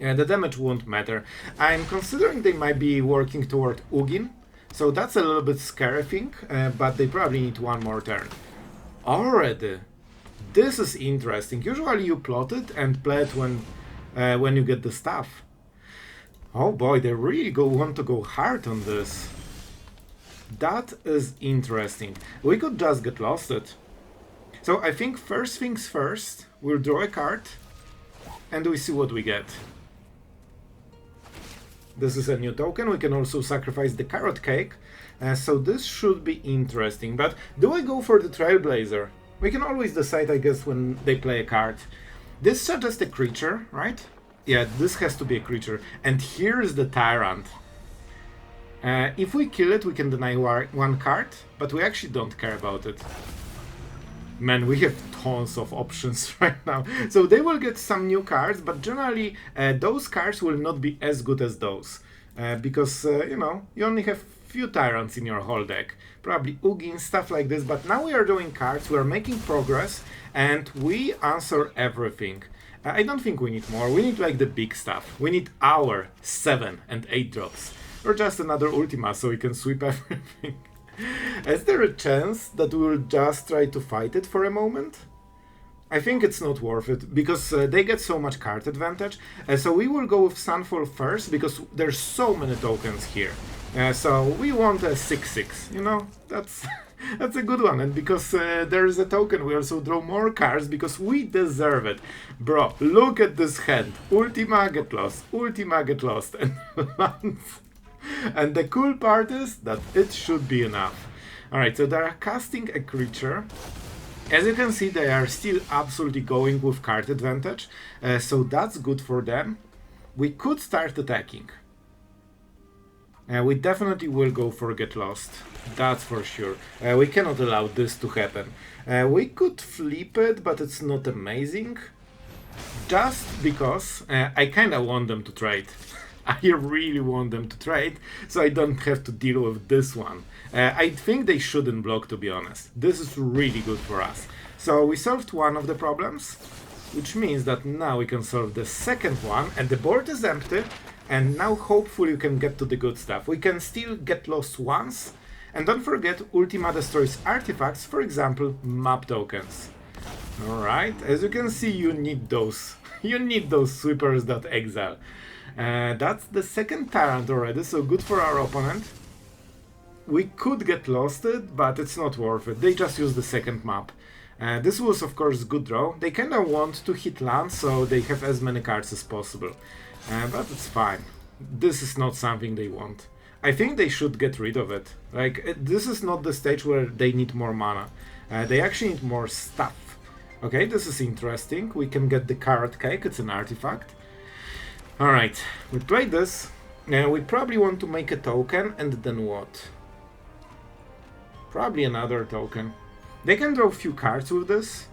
Yeah, the damage won't matter. I'm considering they might be working toward Ugin, so that's a little bit scary thing, but they probably need one more turn. Already! This is interesting. Usually you plot it and play it when you get the stuff. Oh boy, they really want to go hard on this. That is interesting. We could just get lost it. So I think first things first, we'll draw a card and we see what we get. This is a new token. We can also sacrifice the carrot cake. So this should be interesting. But do I go for the Trailblazer? We can always decide, I guess, when they play a card. This suggests a creature, right? Yeah, this has to be a creature. And here is the Tyrant. If we kill it, we can deny one card, but we actually don't care about it. Man, we have tons of options right now. So they will get some new cards, but generally those cards will not be as good as those. Because, you know, you only have few Tyrants in your whole deck. Probably Ugin, stuff like this, but now we are doing cards, we are making progress, and we answer everything. I don't think we need more, we need like the big stuff. We need our 7 and 8 drops. Or just another Ultima so we can sweep everything. Is there a chance that we will just try to fight it for a moment? I think it's not worth it, because they get so much card advantage. So we will go with Sunfall first, because there's so many tokens here. So we want a 6/6, you know, that's that's a good one. And because there is a token, we also draw more cards, because we deserve it. Bro, look at this hand. Ultima, get lost. Ultima, get lost. And lands. And the cool part is that it should be enough. Alright, so they are casting a creature. As you can see, they are still absolutely going with card advantage. So that's good for them. We could start attacking. We definitely will go for Get Lost. That's for sure. We cannot allow this to happen. We could flip it, but it's not amazing. Just because I kinda want them to trade. I really want them to trade, so I don't have to deal with this one. I think they shouldn't block, to be honest. This is really good for us. So we solved one of the problems, which means that now we can solve the second one, and the board is empty, and now hopefully we can get to the good stuff. We can still get lost once, and don't forget Ultima destroys artifacts, for example, map tokens. Alright, as you can see, you need those. You need those sweepers that exile. That's the second Tyrant already, so good for our opponent. We could get losted, but it's not worth it. They just use the second map. This was, of course, good draw. They kinda want to hit land, so they have as many cards as possible. But it's fine. This is not something they want. I think they should get rid of it. Like, this is not the stage where they need more mana. They actually need more stuff. Okay, this is interesting. We can get the carrot cake, it's an artifact. Alright, we played this. We probably want to make a token, and then what? Probably another token. They can draw a few cards with this,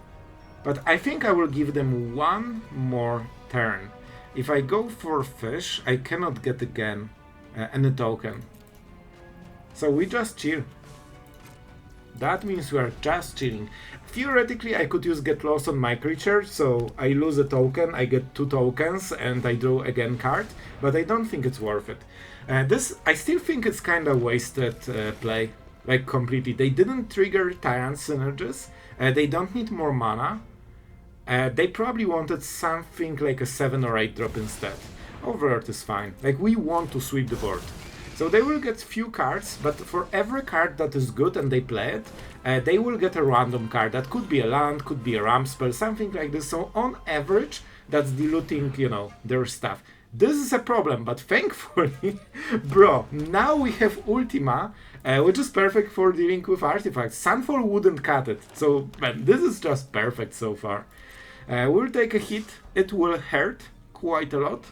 but I think I will give them one more turn. If I go for fish, I cannot get again any token. So we just chill. That means we are just chilling. Theoretically, I could use Get Lost on my creature, so I lose a token, I get 2 tokens, and I draw again card, but I don't think it's worth it. I still think it's kinda wasted play, like completely. They didn't trigger Tyrant synergies, they don't need more mana. They probably wanted something like a 7 or 8 drop instead. Overt is fine, like we want to sweep the board. So they will get few cards, but for every card that is good and they play it, they will get a random card. That could be a land, could be a ramp spell, something like this. So on average, that's diluting, you know, their stuff. This is a problem, but thankfully, bro, now we have Ultima, which is perfect for dealing with artifacts. Sunfall wouldn't cut it, so man, this is just perfect so far. We'll take a hit, it will hurt quite a lot.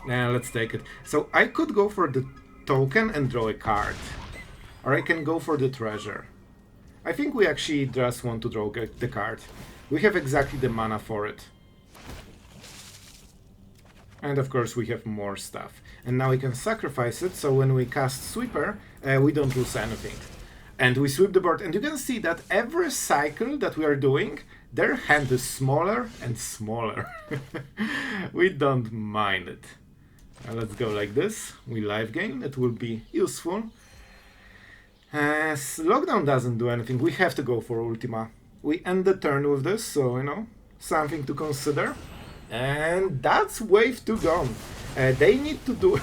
Let's take it. So I could go for the token and draw a card. Or I can go for the treasure. I think we actually just want to draw the card. We have exactly the mana for it. And of course we have more stuff. And now we can sacrifice it, so when we cast Sweeper, we don't lose anything. And we sweep the board, and you can see that every cycle that we are doing, Their hand is smaller and smaller. We don't mind it. Let's go like this. We live gain. It will be useful. Lockdown doesn't do anything. We have to go for Ultima. We end the turn with this, so, you know, something to consider. And that's wave 2 gone. They need to do...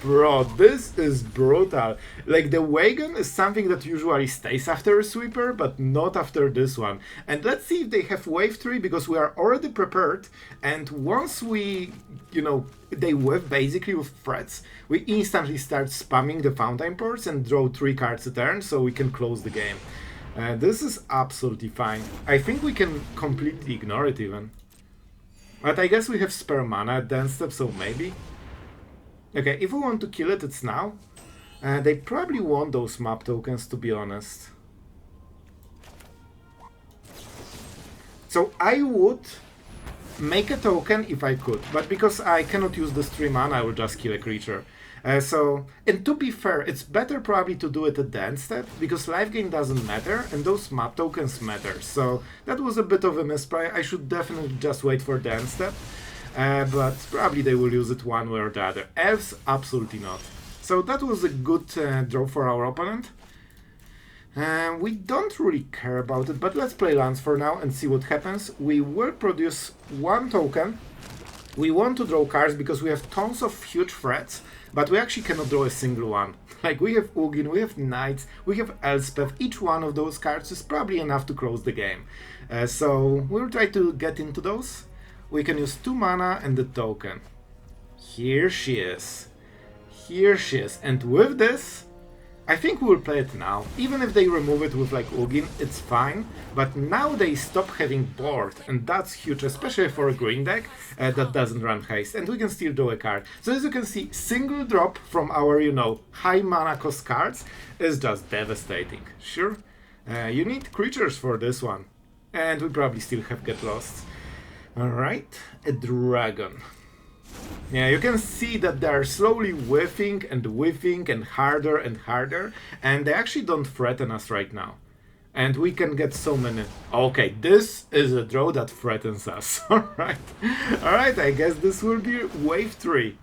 Bro, this is brutal. Like, the wagon is something that usually stays after a sweeper, but not after this one. And let's see if they have wave 3, because we are already prepared. And once we, you know, they whiff basically with threats, we instantly start spamming the Fountainports and draw 3 cards a turn, so we can close the game. This is absolutely fine. I think we can completely ignore it even. But I guess we have spare mana at the end step, so maybe. Okay, if we want to kill it, it's now. They probably want those map tokens, to be honest. So I would make a token if I could, but because I cannot use this 3 mana, I will just kill a creature. And to be fair, it's better probably to do it at the end step, because life gain doesn't matter, and those map tokens matter. So that was a bit of a misplay. I should definitely just wait for the end step. But probably they will use it one way or the other. Elves, absolutely not. So that was a good draw for our opponent. We don't really care about it, but let's play lands for now and see what happens. We will produce 1 token. We want to draw cards because we have tons of huge threats, but we actually cannot draw a single one. Like, we have Ugin, we have Knights, we have Elspeth. Each one of those cards is probably enough to close the game. So we'll try to get into those. We can use 2 mana and the token. Here she is. Here she is. And with this, I think we'll play it now. Even if they remove it with like Ugin, it's fine. But now they stop having board, and that's huge, especially for a green deck that doesn't run haste. And we can still draw a card. So as you can see, single drop from our, you know, high mana cost cards is just devastating. Sure, you need creatures for this one. And we probably still have Get Lost. Alright, a dragon. Yeah, you can see that they are slowly whiffing and harder, and they actually don't threaten us right now. And we can get so many... Okay, this is a draw that threatens us. Alright, I guess this will be wave 3.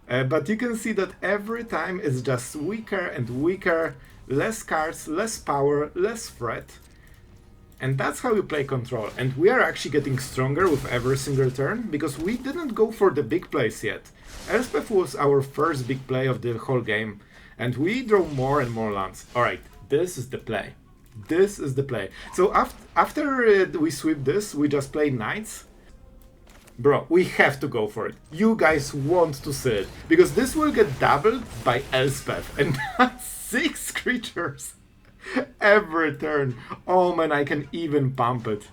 But you can see that every time it's just weaker and weaker, less cards, less power, less threat. And that's how you play control. And we are actually getting stronger with every single turn, because we didn't go for the big plays yet. Elspeth was our first big play of the whole game, and we draw more and more lands. Alright, this is the play. This is the play. So after we sweep this, we just play Knights. Bro, we have to go for it. You guys want to see it, because this will get doubled by Elspeth, and that's 6 creatures. Every turn. Oh man, I can even pump it.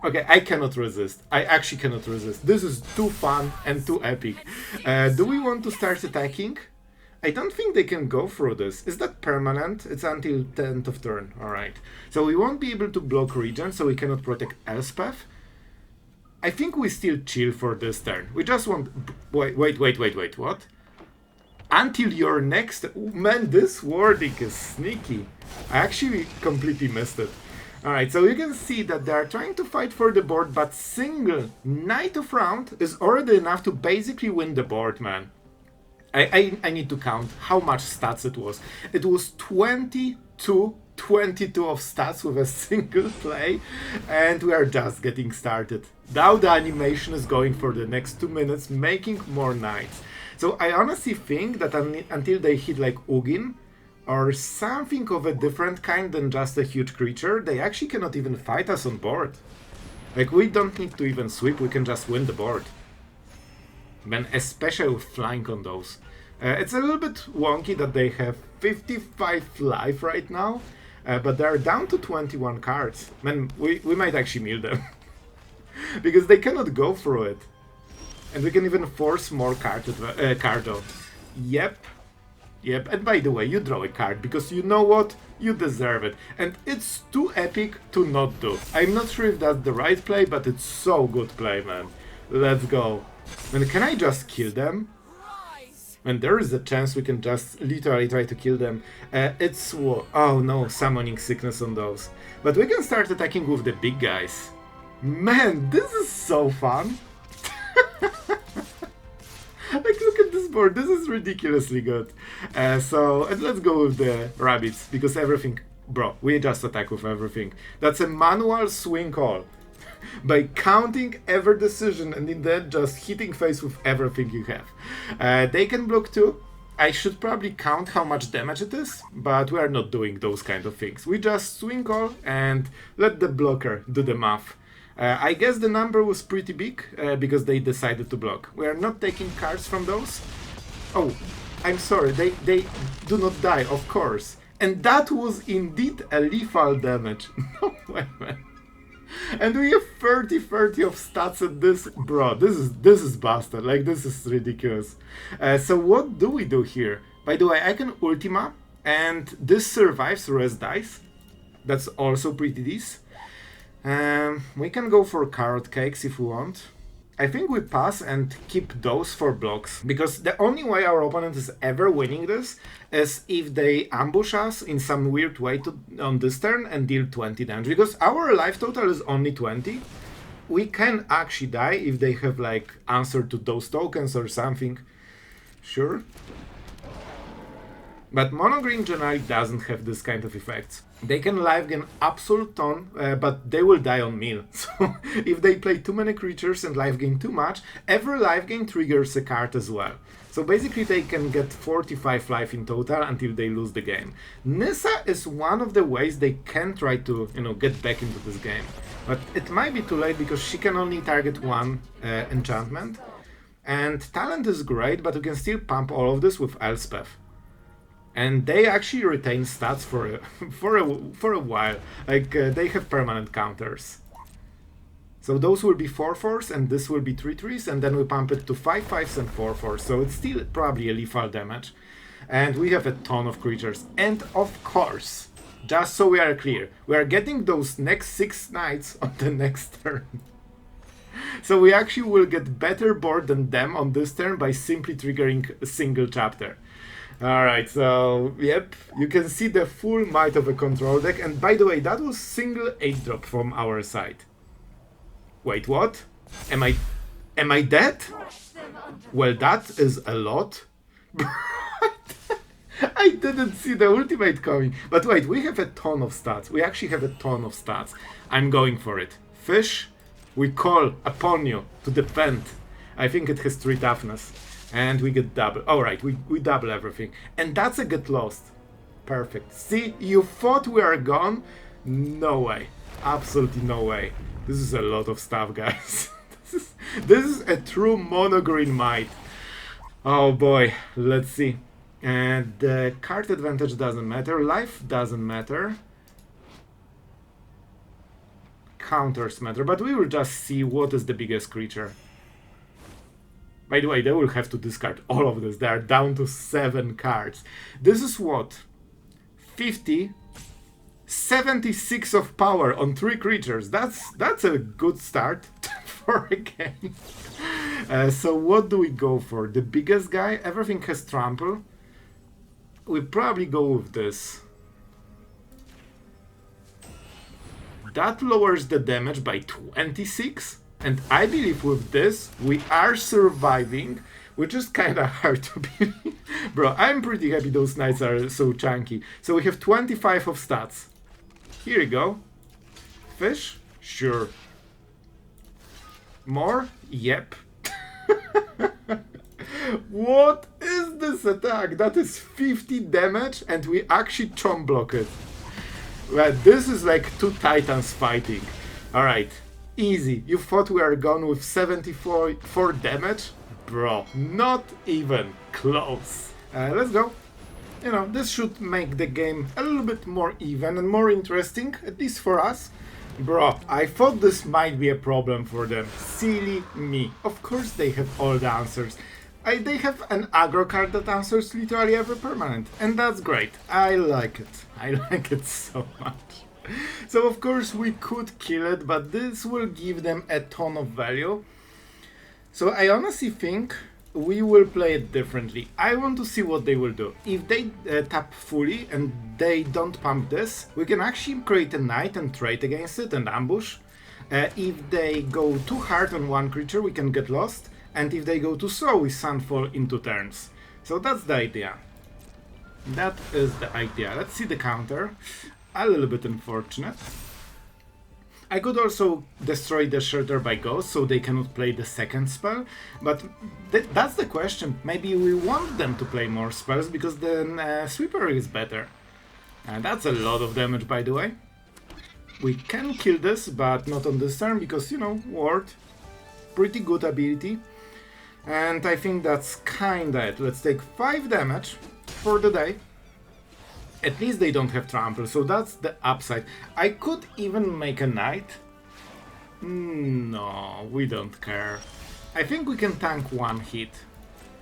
Okay, I cannot resist. I actually cannot resist. This is too fun and too epic. Do we want to start attacking? I don't think they can go through this. Is that permanent? It's until 10th of turn. Alright. So we won't be able to block Regent, so we cannot protect Elspeth. I think we still chill for this turn. We just want... Wait, what? Until your next... Man, this wording is sneaky. I actually completely missed it. Alright, so you can see that they are trying to fight for the board, but single Knight of Round is already enough to basically win the board, man. I need to count how much stats it was. It was 22 of stats with a single play, and we are just getting started. Now the animation is going for the next 2 minutes, making more Knights. So I honestly think that until they hit like Ugin, or something of a different kind than just a huge creature, they actually cannot even fight us on board. Like, we don't need to even sweep, we can just win the board. Man, especially with flying on those. It's a little bit wonky that they have 55 life right now, but they're down to 21 cards. Man, we might actually mill them. Because they cannot go through it. And we can even force more card out. Yep. Yep, and by the way, you draw a card, because you know what? You deserve it. And it's too epic to not do. I'm not sure if that's the right play, but it's so good play, man. Let's go. And can I just kill them? And there is a chance we can just literally try to kill them. Oh no, summoning sickness on those. But we can start attacking with the big guys. Man, this is so fun. Like, look at this board. This is ridiculously good. And let's go with the rabbits, because everything... Bro, we just attack with everything. That's a manual swing call. By counting every decision and in the end just hitting face with everything you have. They can block too. I should probably count how much damage it is, but we are not doing those kind of things. We just swing call and let the blocker do the math. I guess the number was pretty big because they decided to block. We are not taking cards from those. Oh, I'm sorry, they do not die, of course. And that was indeed a lethal damage. No way, man. And we have 30 of stats at this. Bro, this is bastard. Like, this is ridiculous. So what do we do here? By the way, I can Ultima, and this survives rest dice. That's also pretty decent. We can go for carrot cakes if we want. I think we pass and keep those for blocks, because the only way our opponent is ever winning this is if they ambush us in some weird way on this turn and deal 20 damage, because our life total is only 20. We can actually die if they have like answer to those tokens or something. Sure. But mono green generally doesn't have this kind of effects. They can life gain absolute ton, but they will die on mill. So if they play too many creatures and life gain too much, every life gain triggers a card as well. So basically they can get 45 life in total until they lose the game. Nissa is one of the ways they can try to, get back into this game. But it might be too late because she can only target one enchantment. And talent is great, but you can still pump all of this with Elspeth. And they actually retain stats for a while. Like, they have permanent counters. So those will be 4/4s, and this will be 3/3s, and then we pump it to 5/5s and 4/4s. So it's still probably a lethal damage. And we have a ton of creatures. And of course, just so we are clear, we are getting those next 6 knights on the next turn. So we actually will get better board than them on this turn by simply triggering a single chapter. Alright, so, yep, you can see the full might of a control deck, and by the way, that was single 8-drop from our side. Wait, what? Am I dead? Well, that is a lot. I didn't see the ultimate coming. But wait, we have a ton of stats. We actually have a ton of stats. I'm going for it. Fish, we call upon you to defend. I think it has 3 toughness. And we get double. Alright, we double everything. And that's a get lost. Perfect. See, you thought we are gone? No way. Absolutely no way. This is a lot of stuff, guys. This is a true mono-green might. Oh boy, let's see. And the card advantage doesn't matter. Life doesn't matter. Counters matter. But we will just see what is the biggest creature. By the way, they will have to discard all of this. They are down to 7 cards. This is what? 50, 76 of power on 3 creatures. That's a good start for a game. So what do we go for? The biggest guy? Everything has trample. We probably go with this. That lowers the damage by 26. And I believe with this, we are surviving, which is kind of hard to believe. Bro, I'm pretty happy those knights are so chunky. So we have 25 of stats. Here you go. Fish? Sure. More? Yep. What is this attack? That is 50 damage and we actually chomp block it. Well, this is like 2 titans fighting. Alright. Easy. You thought we are gone with 74 damage? Bro, not even close. Let's go. This should make the game a little bit more even and more interesting, at least for us. Bro, I thought this might be a problem for them. Silly me. Of course they have all the answers. They have an aggro card that answers literally every permanent. And that's great. I like it. I like it so much. So of course we could kill it, but this will give them a ton of value. So I honestly think we will play it differently. I want to see what they will do. If they tap fully and they don't pump this, we can actually create a knight and trade against it and ambush. If they go too hard on one creature, we can get lost, and if they go too slow, we Sunfall in 2 turns. So that's the idea. That is the idea. Let's see the counter. A little bit unfortunate. I could also destroy the Shelter by Ghost so they cannot play the second spell, but that's the question. Maybe we want them to play more spells because then Sweeper is better. And that's a lot of damage, by the way. We can kill this, but not on this turn because, you know, Ward. Pretty good ability. And I think that's kinda it. Let's take 5 damage for the day. At least they don't have trample, so that's the upside. I could even make a knight. No, we don't care. I think we can tank 1 hit.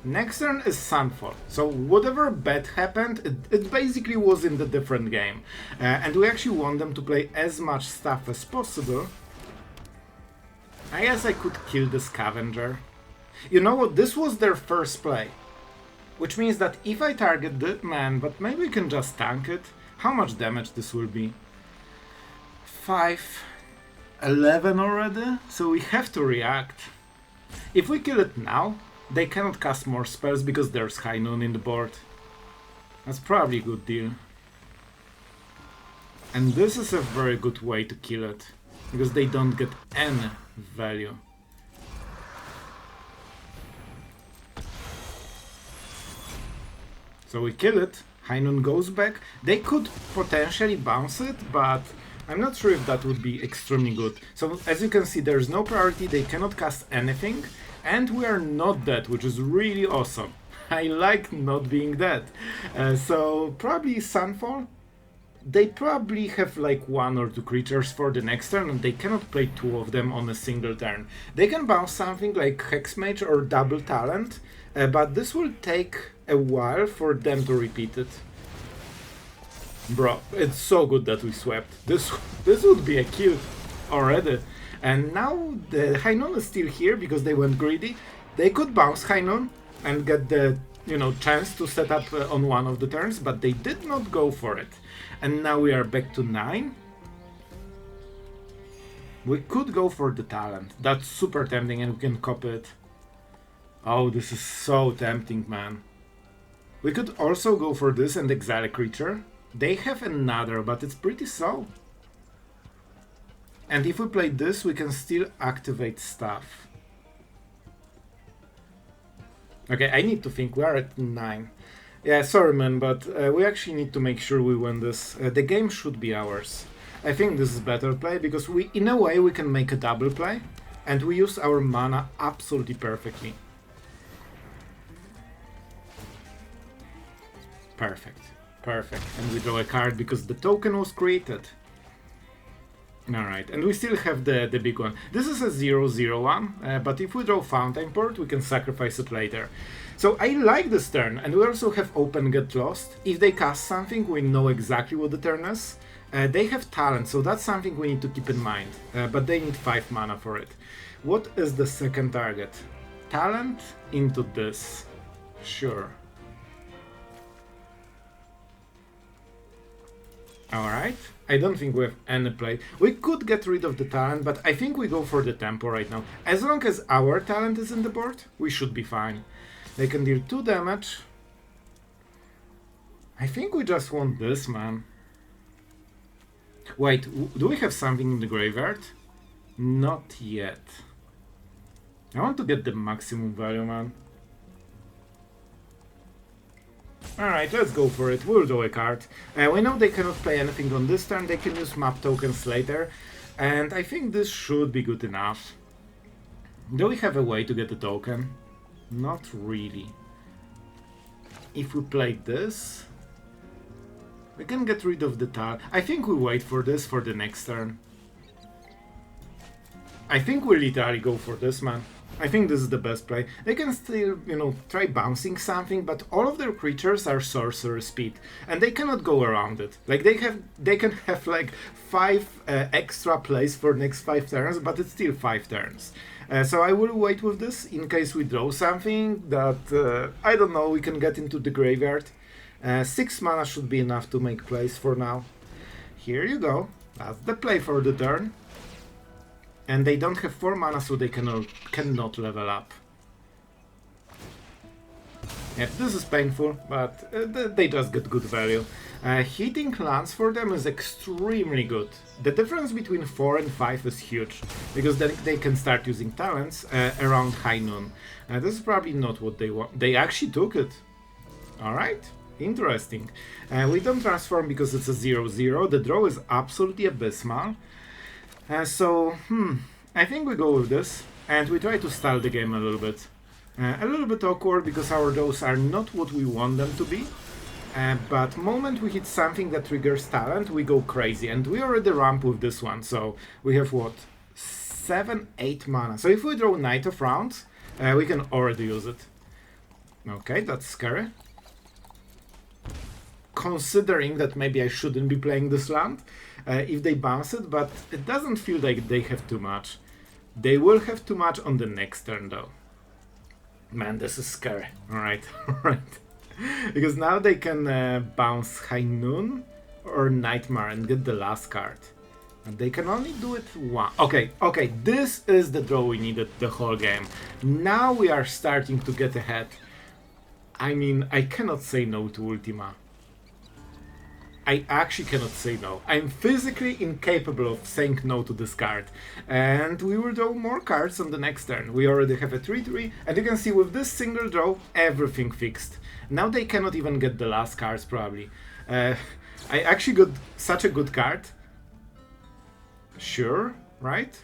Next turn is Sunfall, so whatever bad happened, it basically was in the different game. And we actually want them to play as much stuff as possible. I guess I could kill the Scavenger. You know what, this was their first play. Which means that if I target the man, but maybe we can just tank it. How much damage this will be? 5, 11 already? So we have to react. If we kill it now, they cannot cast more spells because there's High Noon in the board. That's probably a good deal. And this is a very good way to kill it, because they don't get any value. So we kill it, High Noon goes back. They could potentially bounce it, but I'm not sure if that would be extremely good. So as you can see, there's no priority, they cannot cast anything, and we are not dead, which is really awesome. I like not being dead. So probably Sunfall. They probably have like 1 or 2 creatures for the next turn, and they cannot play 2 of them on a single turn. They can bounce something like Hexmage or Double Talent, but this will take a while for them to repeat it. Bro, it's so good that we swept. This would be a kill already. And now the High Noon is still here because they went greedy. They could bounce High Noon and get the, you know, chance to set up on one of the turns, but they did not go for it. And now we are back to 9. We could go for the talent. That's super tempting and we can copy it. Oh, this is so tempting, man. We could also go for this and exile a creature. They have another, but it's pretty slow. And if we play this, we can still activate stuff. Okay, I need to think. We are at 9. Yeah, sorry man, but we actually need to make sure we win this. The game should be ours. I think this is better play because we, in a way, we can make a double play. And we use our mana absolutely perfectly. Perfect. Perfect. And we draw a card because the token was created. Alright, and we still have the big one. This is a 0/0/1, but if we draw Fountainport, we can sacrifice it later. So I like this turn, and we also have Open Get Lost. If they cast something, we know exactly what the turn is. They have talent, so that's something we need to keep in mind. But they need 5 mana for it. What is the second target? Talent into this. Sure. Alright, I don't think we have any play. We could get rid of the talent, but I think we go for the tempo right now. As long as our talent is in the board, we should be fine. They can deal 2 damage. I think we just want this, man. Wait, do we have something in the graveyard? Not yet. I want to get the maximum value, man. Alright, let's go for it. We'll draw a card. We know they cannot play anything on this turn. They can use map tokens later. And I think this should be good enough. Do we have a way to get a token? Not really. If we play this, we can get rid of the tile. I think we wait for this for the next turn. I think we literally go for this, man. I think this is the best play. They can still, you know, try bouncing something, but all of their creatures are sorcerer speed, and they cannot go around it. Like they can have like 5 extra plays for next 5 turns, but it's still 5 turns. So I will wait with this in case we draw something that I don't know. We can get into the graveyard. 6 mana should be enough to make plays for now. Here you go. That's the play for the turn. And they don't have 4 mana, so they cannot level up. Yeah, this is painful, but they just get good value. Hitting lands for them is extremely good. The difference between 4 and 5 is huge, because then they can start using talents around high noon. This is probably not what they want. They actually took it. Alright, interesting. We don't transform because it's a 0/0. The draw is absolutely abysmal. So, I think we go with this, and we try to stall the game a little bit. A little bit awkward because our draws are not what we want them to be. But moment we hit something that triggers talent, we go crazy. And we already ramp with this one, so we have what? 7, 8 mana. So if we draw Knight of Rounds, we can already use it. Okay, that's scary. Considering that maybe I shouldn't be playing this land if they bounce it, but it doesn't feel like they have too much. They will have too much on the next turn though. Man, this is scary. Alright, alright. Because now they can bounce High Noon or Nightmare and get the last card. And they can only do it one. Okay, okay, this is the draw we needed the whole game. Now we are starting to get ahead. I mean, I cannot say no to Ultima. I actually cannot say no. I'm physically incapable of saying no to this card. And we will draw more cards on the next turn. We already have a 3-3, and you can see with this single draw, everything fixed. Now they cannot even get the last cards, probably. I actually got such a good card. Sure, right?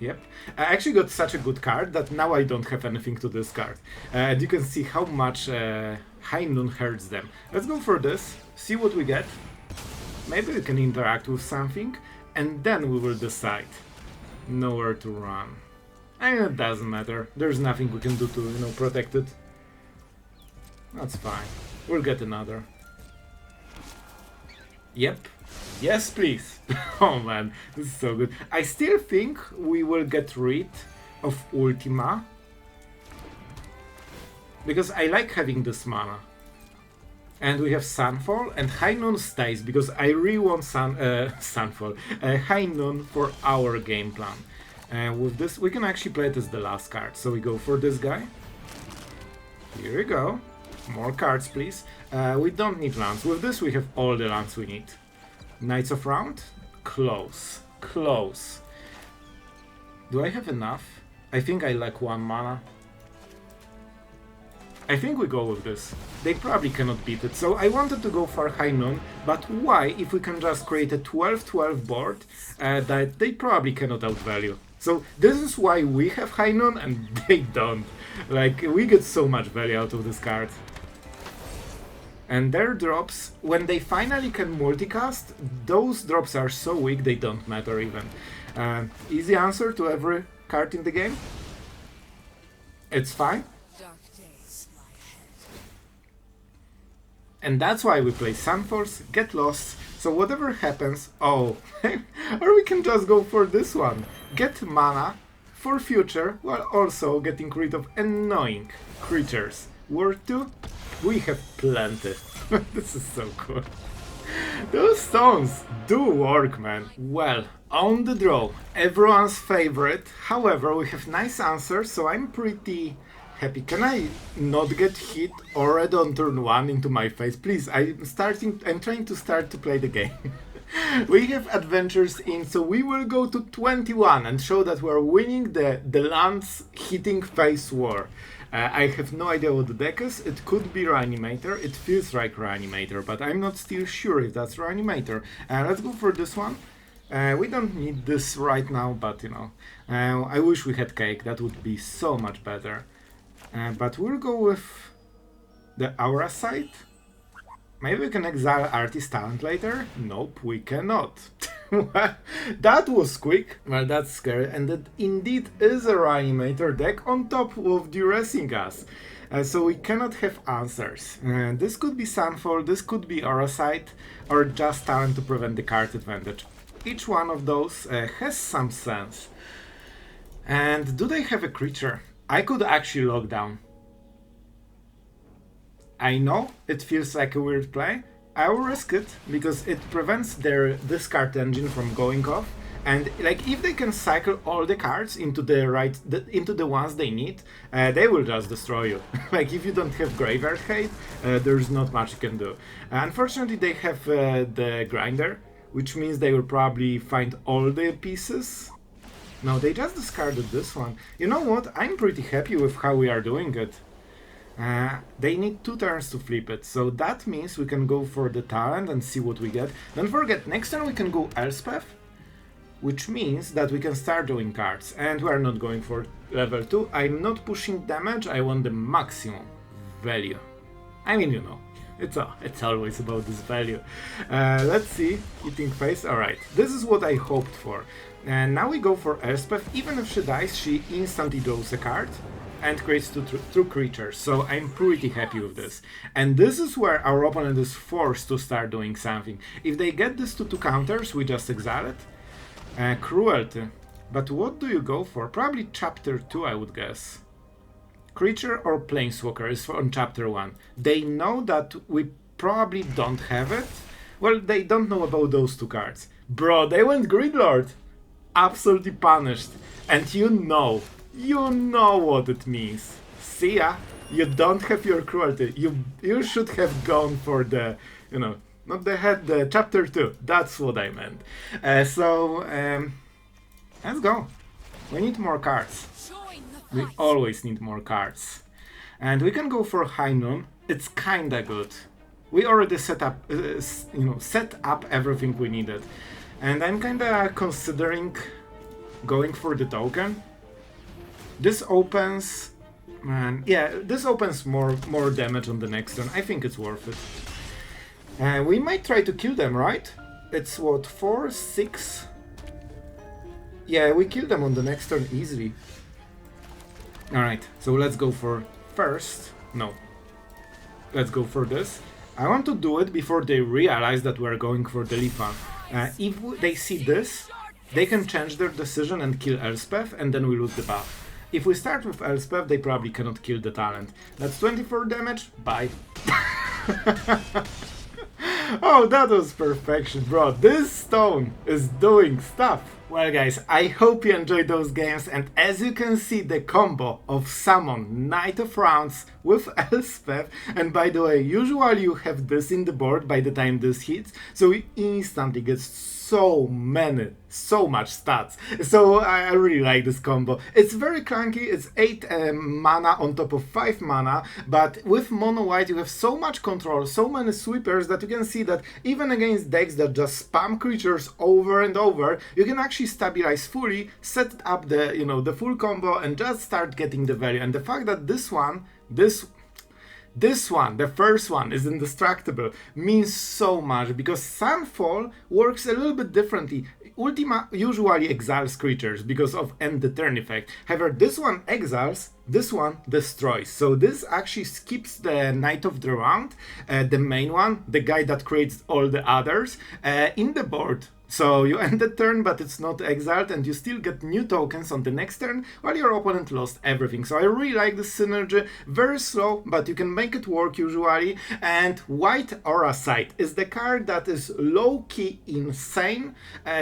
Yep. I actually got such a good card that now I don't have anything to discard. And you can see how much High Noon hurts them. Let's go for this, see what we get. Maybe we can interact with something, and then we will decide. Nowhere to run. I mean, it doesn't matter. There's nothing we can do to, you know, protect it. That's fine. We'll get another. Yep. Yes, please. Oh man, this is so good. I still think we will get rid of Ultima. Because I like having this mana. And we have Sunfall, and High Noon stays, because I really want Sunfall. High Noon for our game plan. And with this, we can actually play it as the last card. So we go for this guy. Here we go. More cards, please. We don't need lands. With this, we have all the lands we need. Knights of Round? Close. Close. Do I have enough? I think I lack 1 mana. I think we go with this. They probably cannot beat it. So I wanted to go for High Noon, but why if we can just create a 12-12 board that they probably cannot outvalue? So this is why we have High Noon and they don't. Like, we get so much value out of this card. And their drops, when they finally can multicast, those drops are so weak they don't matter even. Easy answer to every card in the game. It's fine. And that's why we play Sunfalls, get lost, so whatever happens, oh, or we can just go for this one. Get mana for future, while also getting rid of annoying creatures. Worth 2? We have plenty. This is so cool. Those stones do work, man. Well, on the draw, everyone's favorite. However, we have nice answers, so I'm pretty happy. Can I not get hit already on turn 1 into my face? Please, I'm trying to start to play the game. We have adventures in, so we will go to 21 and show that we're winning the lands hitting face war. I have no idea what the deck is. It could be Reanimator. It feels like Reanimator, but I'm not still sure if that's Reanimator. Let's go for this one. We don't need this right now, but you know, I wish we had Cake. That would be so much better. But we'll go with the Auracite. Maybe we can exile Artist Talent later? Nope, we cannot. That was quick. Well, that's scary. And that indeed is a Reanimator deck on top of duressing us. So we cannot have answers. This could be Sunfall, this could be Auracite, or just Talent to prevent the card advantage. Each one of those has some sense. And do they have a creature? I could actually lock down. I know it feels like a weird play. I will risk it because it prevents their discard engine from going off. And like if they can cycle all the cards into into the ones they need, they will just destroy you. Like if you don't have Graveyard Hate, there's not much you can do. Unfortunately, they have the Grinder, which means they will probably find all the pieces. No, they just discarded this one. You know what? I'm pretty happy with how we are doing it. They need 2 turns to flip it, so that means we can go for the talent and see what we get. Don't forget, next turn we can go Elspeth, which means that we can start doing cards, and we are not going for level 2. I'm not pushing damage, I want the maximum value. I mean, you know, it's always about this value. Let's see, hitting face, alright, this is what I hoped for. And now we go for Elspeth. Even if she dies, she instantly draws a card and creates two creatures, so I'm pretty happy with this. And this is where our opponent is forced to start doing something. If they get this to 2 counters, we just exile it. Cruelty. But what do you go for? Probably chapter 2, I would guess. Creature or Planeswalker is on chapter 1. They know that we probably don't have it. Well, they don't know about those 2 cards. Bro, they went Gridlord! Absolutely punished. And you know what it means. See ya! You don't have your Cruelty. You should have gone for the, you know, not the head, the chapter 2. That's what I meant. Let's go. We need more cards. We always need more cards. And we can go for High Noon. It's kinda good. We already set up everything we needed. And I'm kinda considering going for the token. This opens... Man, yeah, this opens more damage on the next turn. I think it's worth it. We might try to kill them, right? It's what, 4, 6? Yeah, we kill them on the next turn easily. Alright, so let's go for first. No. Let's go for this. I want to do it before they realize that we're going for the Lifa. If they see this, they can change their decision and kill Elspeth, and then we lose the buff. If we start with Elspeth, they probably cannot kill the talent. That's 24 damage. Bye. Oh, that was perfection, bro. This stone is doing stuff. Well guys, I hope you enjoyed those games, and as you can see, the combo of Summon Knight of Rounds with Elspeth, and by the way, usually you have this in the board by the time this hits, so we instantly get so much stats. So I really like this combo. It's very clunky, it's 8 mana on top of 5 mana, but with mono white you have so much control, so many sweepers that you can see that even against decks that just spam creatures over and over, you can actually stabilize fully, set up the, you know, the full combo and just start getting the value. And the fact that this one, the first one, is indestructible means so much, because Sunfall works a little bit differently. Ultima usually exiles creatures because of end the turn effect. However, this one exiles, this one destroys. So this actually skips the Knight of the Round, the main one, the guy that creates all the others, in the board. So you end the turn, but it's not exiled, and you still get new tokens on the next turn, while your opponent lost everything. So I really like this synergy. Very slow, but you can make it work usually. And White Auracite is the card that is low-key insane.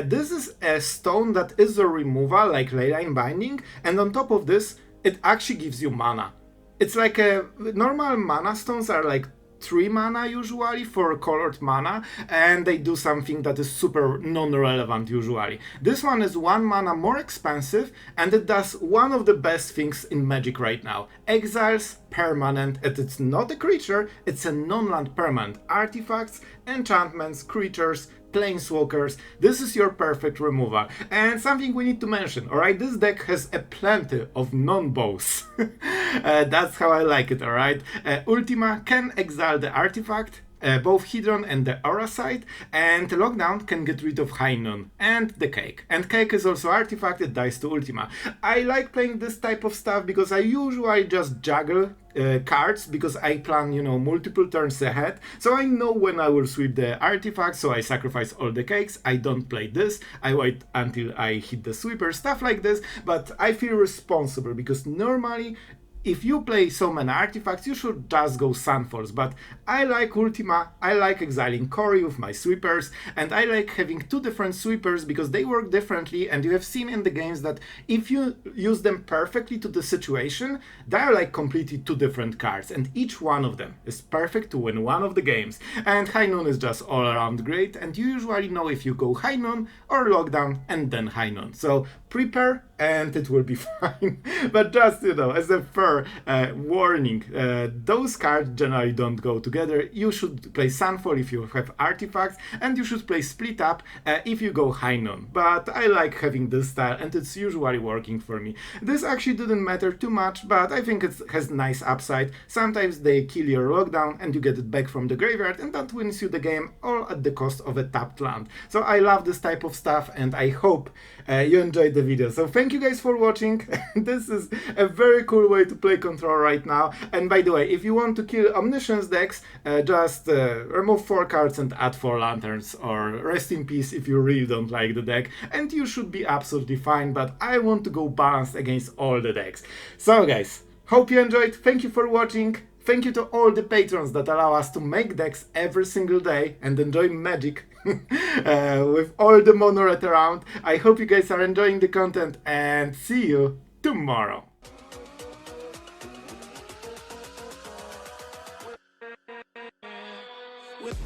This is a stone that is a removal, like Leyline Binding, and on top of this, it actually gives you mana. It's like a normal mana stones are like 3 mana usually for colored mana, and they do something that is super non-relevant usually. This one is 1 mana more expensive, and it does one of the best things in Magic right now. Exiles permanent, and it's not a creature, it's a non-land permanent. Artifacts, enchantments, creatures, planeswalkers. This is your perfect removal. And something we need to mention, alright? This deck has a plenty of non-bows. That's how I like it, alright? Ultima can exile the artifact, both Hedron and the Auracite, and Lockdown can get rid of High Noon and the Cake. And Cake is also artifact, it dies to Ultima. I like playing this type of stuff because I usually just juggle cards, because I plan, you know, multiple turns ahead. So I know when I will sweep the artifact, so I sacrifice all the cakes. I don't play this, I wait until I hit the sweeper, stuff like this. But I feel responsible because normally if you play so many artifacts, you should just go Sunfalls, but I like Ultima, I like exiling Cory with my sweepers, and I like having two different sweepers because they work differently, and you have seen in the games that if you use them perfectly to the situation, they are like completely two different cards, and each one of them is perfect to win one of the games. And High Noon is just all around great, and you usually know if you go High Noon or Lockdown and then High Noon. So prepare and it will be fine. But just, you know, as a fair warning, those cards generally don't go together. You should play Sunfall if you have artifacts, and you should play Split Up if you go High Noon. But I like having this style, and it's usually working for me. This actually didn't matter too much, but I think it has nice upside. Sometimes they kill your Lockdown and you get it back from the graveyard, and that wins you the game, all at the cost of a tapped land. So I love this type of stuff, and I hope you enjoyed the video. So thank you guys for watching. This is a very cool way to play Control right now. And by the way, if you want to kill Omniscience decks, just remove 4 cards and add 4 lanterns, or rest in peace if you really don't like the deck, and you should be absolutely fine. But I want to go balanced against all the decks. So guys, hope you enjoyed. Thank you for watching. Thank you to all the patrons that allow us to make decks every single day and enjoy Magic with all the mono red around. I hope you guys are enjoying the content, and see you tomorrow. With